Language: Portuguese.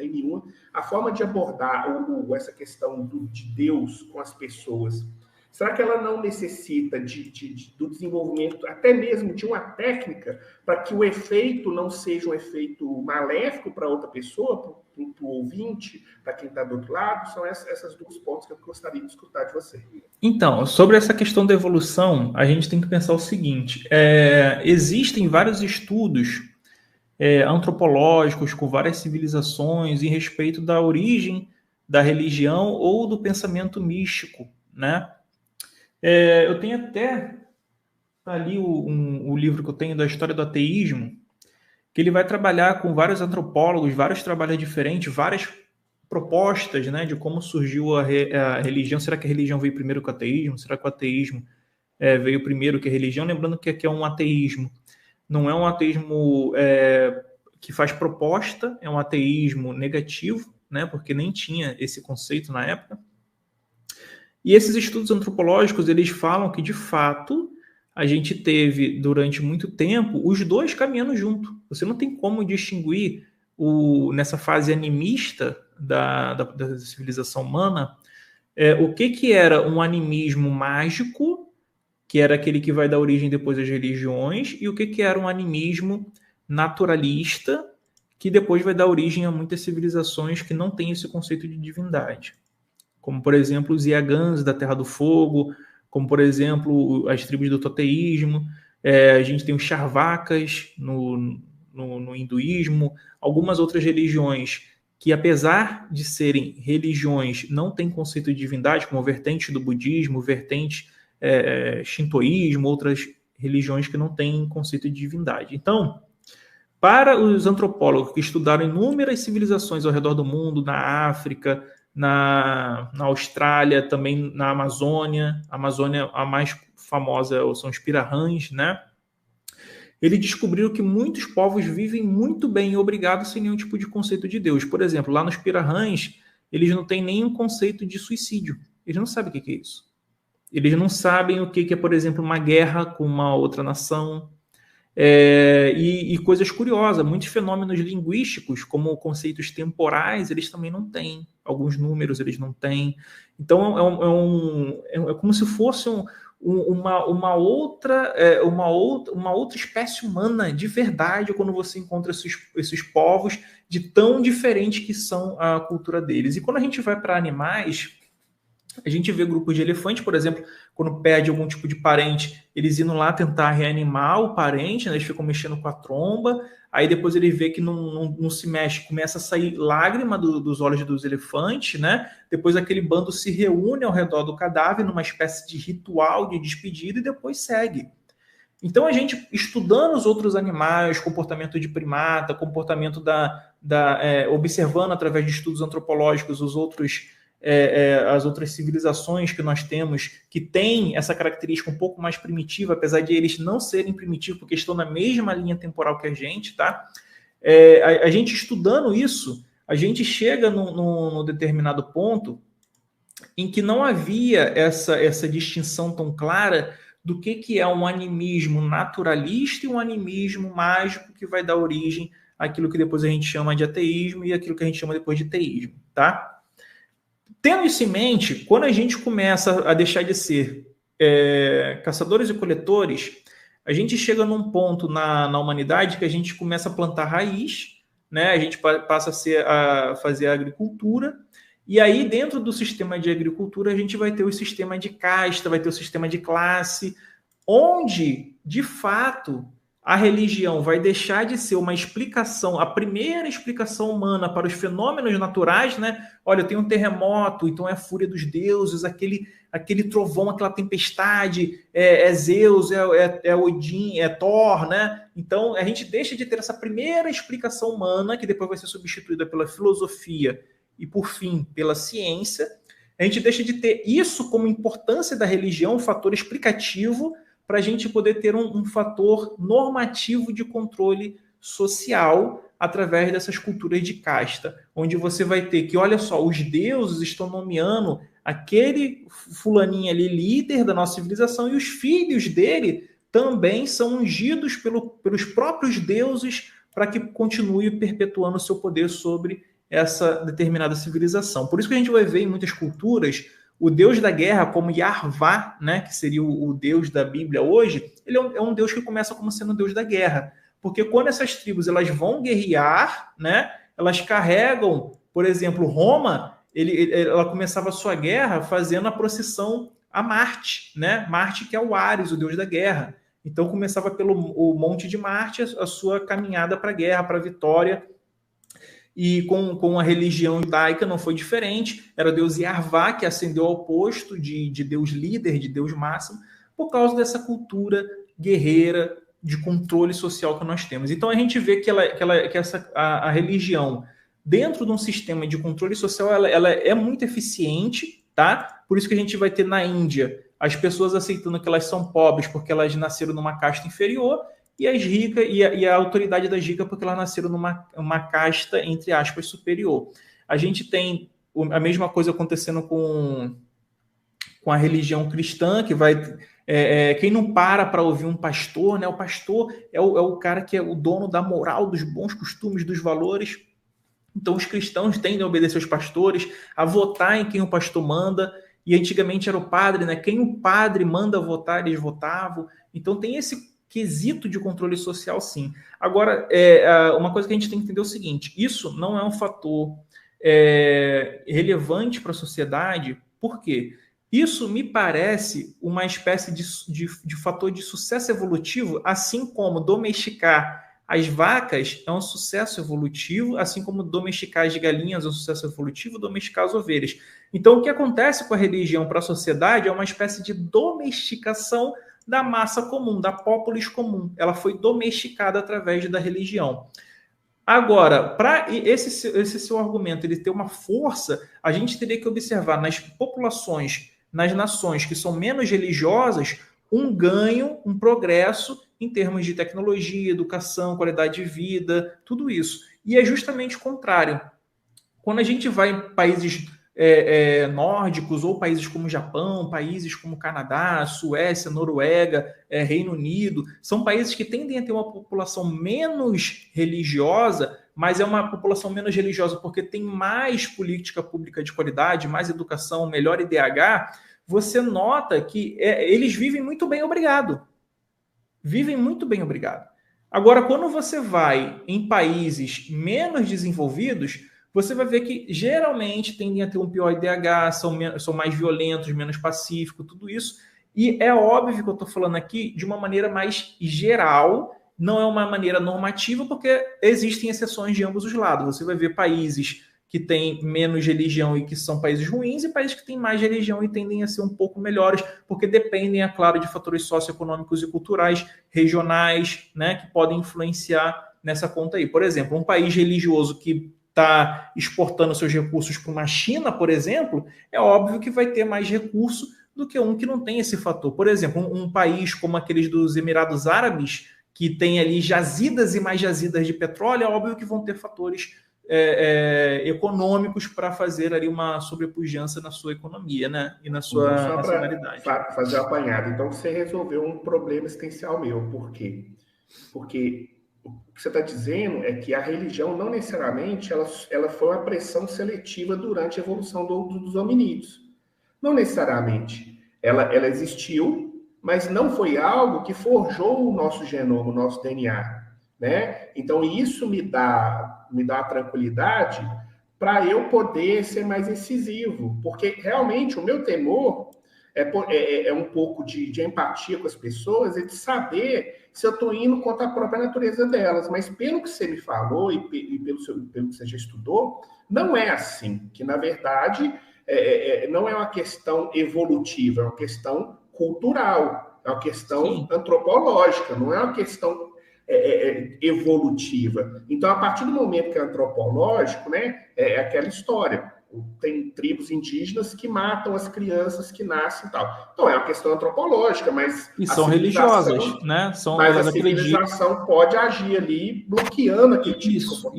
tem nenhuma. A forma de abordar essa questão de Deus com as pessoas, será que ela não necessita do desenvolvimento, até mesmo de uma técnica, para que o efeito não seja um efeito maléfico para outra pessoa, para o ouvinte, para quem está do outro lado? São essas duas pontos que eu gostaria de escutar de você. Então, sobre essa questão da evolução, a gente tem que pensar o seguinte: existem vários estudos antropológicos com várias civilizações em respeito da origem da religião ou do pensamento místico, né? Eu tenho até ali o livro que eu tenho da história do ateísmo, que ele vai trabalhar com vários antropólogos, vários trabalhos diferentes, várias propostas, né, de como surgiu a religião. Será que a religião veio primeiro que o ateísmo? Será que o ateísmo veio primeiro que a religião? Lembrando que aqui é um ateísmo. Não é um ateísmo que faz proposta, é um ateísmo negativo, né, porque nem tinha esse conceito na época. E esses estudos antropológicos, eles falam que, de fato, a gente teve, durante muito tempo, os dois caminhando junto. Você não tem como distinguir, nessa fase animista da civilização humana, o que era um animismo mágico, que era aquele que vai dar origem depois às religiões, e o que era um animismo naturalista, que depois vai dar origem a muitas civilizações que não têm esse conceito de divindade. Como, por exemplo, os Yagãs da Terra do Fogo, como, por exemplo, as tribos do toteísmo. A gente tem os Charvakas no hinduísmo, algumas outras religiões que, apesar de serem religiões, não têm conceito de divindade, como a vertente do budismo, vertente shintoísmo, outras religiões que não têm conceito de divindade. Então, para os antropólogos que estudaram inúmeras civilizações ao redor do mundo, na África, na Austrália, também na Amazônia. A Amazônia, a mais famosa são os Pirahãs, né? Eles descobriram que muitos povos vivem muito bem e obrigados sem nenhum tipo de conceito de Deus. Por exemplo, lá nos Pirahãs, eles não têm nenhum conceito de suicídio. Eles não sabem o que é isso. Eles não sabem o que é, por exemplo, uma guerra com uma outra nação. E coisas curiosas, muitos fenômenos linguísticos, como conceitos temporais, eles também não têm. Alguns números eles não têm. Então, é como se fosse uma outra espécie humana de verdade, quando você encontra esses povos de tão diferentes que são a cultura deles. E quando a gente vai para animais, a gente vê grupos de elefantes, por exemplo, quando perde algum tipo de parente, eles indo lá tentar reanimar o parente, né? Eles ficam mexendo com a tromba, aí depois ele vê que não se mexe, começa a sair lágrima dos olhos dos elefantes, né? Depois aquele bando se reúne ao redor do cadáver numa espécie de ritual de despedida e depois segue. Então a gente, estudando os outros animais, comportamento de primata, comportamento observando através de estudos antropológicos as outras civilizações que nós temos, que têm essa característica um pouco mais primitiva, apesar de eles não serem primitivos, porque estão na mesma linha temporal que a gente, tá? A gente estudando isso, a gente chega num determinado ponto em que não havia essa distinção tão clara do que é um animismo naturalista e um animismo mágico que vai dar origem àquilo que depois a gente chama de ateísmo e aquilo que a gente chama depois de teísmo, tá? Tendo isso em mente, quando a gente começa a deixar de ser caçadores e coletores, a gente chega num ponto na humanidade que a gente começa a plantar raiz, né? A gente passa a fazer a agricultura, e aí dentro do sistema de agricultura a gente vai ter o sistema de casta, vai ter o sistema de classe, onde, de fato, a religião vai deixar de ser uma explicação, a primeira explicação humana para os fenômenos naturais, né? Olha, tem um terremoto, então é a fúria dos deuses, aquele trovão, aquela tempestade, Zeus, é Odin, é Thor, né? Então a gente deixa de ter essa primeira explicação humana, que depois vai ser substituída pela filosofia e, por fim, pela ciência. A gente deixa de ter isso como importância da religião, um fator explicativo, para a gente poder ter um fator normativo de controle social através dessas culturas de casta, onde você vai ter que, olha só, os deuses estão nomeando aquele fulaninho ali, líder da nossa civilização, e os filhos dele também são ungidos pelos próprios deuses para que continue perpetuando o seu poder sobre essa determinada civilização. Por isso que a gente vai ver em muitas culturas o deus da guerra como Yarvá, né, que seria o deus da Bíblia hoje, ele é um deus que começa como sendo o deus da guerra. Porque quando essas tribos elas vão guerrear, né, elas carregam, por exemplo, Roma, ela começava a sua guerra fazendo a procissão a Marte, né? Marte que é o Ares, o deus da guerra. Então começava pelo o Monte de Marte a sua caminhada para a guerra, para a vitória. E com a religião judaica não foi diferente. Era o deus Yarvá que ascendeu ao posto de Deus líder, de Deus máximo, por causa dessa cultura guerreira de controle social que nós temos. Então a gente vê que a religião, dentro de um sistema de controle social, ela é muito eficiente, tá? Por isso que a gente vai ter na Índia as pessoas aceitando que elas são pobres porque elas nasceram numa casta inferior, e as ricas e a autoridade das ricas porque elas nasceram numa casta, entre aspas, superior. A gente tem a mesma coisa acontecendo com a religião cristã, que vai... quem não para ouvir um pastor, né? O pastor é o cara que é o dono da moral, dos bons costumes, dos valores. Então os cristãos tendem a obedecer aos pastores, a votar em quem o pastor manda, e antigamente era o padre, né? Quem o padre manda votar, eles votavam. Então tem esse quesito de controle social, sim. Agora, uma coisa que a gente tem que entender é o seguinte, isso não é um fator relevante para a sociedade. Por quê? Isso me parece uma espécie de fator de sucesso evolutivo, assim como domesticar as vacas é um sucesso evolutivo, assim como domesticar as galinhas é um sucesso evolutivo, domesticar as ovelhas. Então, o que acontece com a religião para a sociedade é uma espécie de domesticação da massa comum, da populace comum. Ela foi domesticada através da religião. Agora, para esse seu argumento ele ter uma força, a gente teria que observar nas populações, nas nações que são menos religiosas, um ganho, um progresso em termos de tecnologia, educação, qualidade de vida, tudo isso. E é justamente o contrário. Quando a gente vai em países nórdicos ou países como Japão, países como Canadá, Suécia, Noruega, Reino Unido, são países que tendem a ter uma população menos religiosa, mas é uma população menos religiosa porque tem mais política pública de qualidade, mais educação, melhor IDH. Você nota que eles vivem muito bem, obrigado. Vivem muito bem, obrigado. Agora, quando você vai em países menos desenvolvidos, você vai ver que geralmente tendem a ter um pior IDH, são mais violentos, menos pacíficos, tudo isso. E é óbvio que eu estou falando aqui de uma maneira mais geral, não é uma maneira normativa, porque existem exceções de ambos os lados. Você vai ver países que têm menos religião e que são países ruins, e países que têm mais religião e tendem a ser um pouco melhores, porque dependem, é claro, de fatores socioeconômicos e culturais, regionais, né, que podem influenciar nessa conta aí. Por exemplo, um país religioso que está exportando seus recursos para uma China, por exemplo, é óbvio que vai ter mais recurso do que um que não tem esse fator. Por exemplo, um país como aqueles dos Emirados Árabes, que tem ali jazidas e mais jazidas de petróleo, é óbvio que vão ter fatores econômicos para fazer ali uma sobrepujança na sua economia, né? E na sua nacionalidade. Fazer o apanhado. Então, você resolveu um problema existencial meu. Por quê? Porque o que você está dizendo é que a religião não necessariamente ela foi uma pressão seletiva durante a evolução dos hominídeos. Não necessariamente. Ela existiu, mas não foi algo que forjou o nosso genoma, o nosso DNA. Né? Então, isso me dá a tranquilidade para eu poder ser mais incisivo, porque realmente o meu temor é um pouco de empatia com as pessoas e de saber se eu estou indo contra a própria natureza delas. Mas pelo que você me falou e pelo que você já estudou, não é assim, que na verdade não é uma questão evolutiva, é uma questão cultural, é uma questão antropológica, não é uma questão evolutiva. Então, a partir do momento que é antropológico, né, é aquela história. Tem tribos indígenas que matam as crianças que nascem e tal. Então, é uma questão antropológica, mas... E são religiosas, né? Mas a civilização pode agir ali bloqueando aquele tipo de Isso.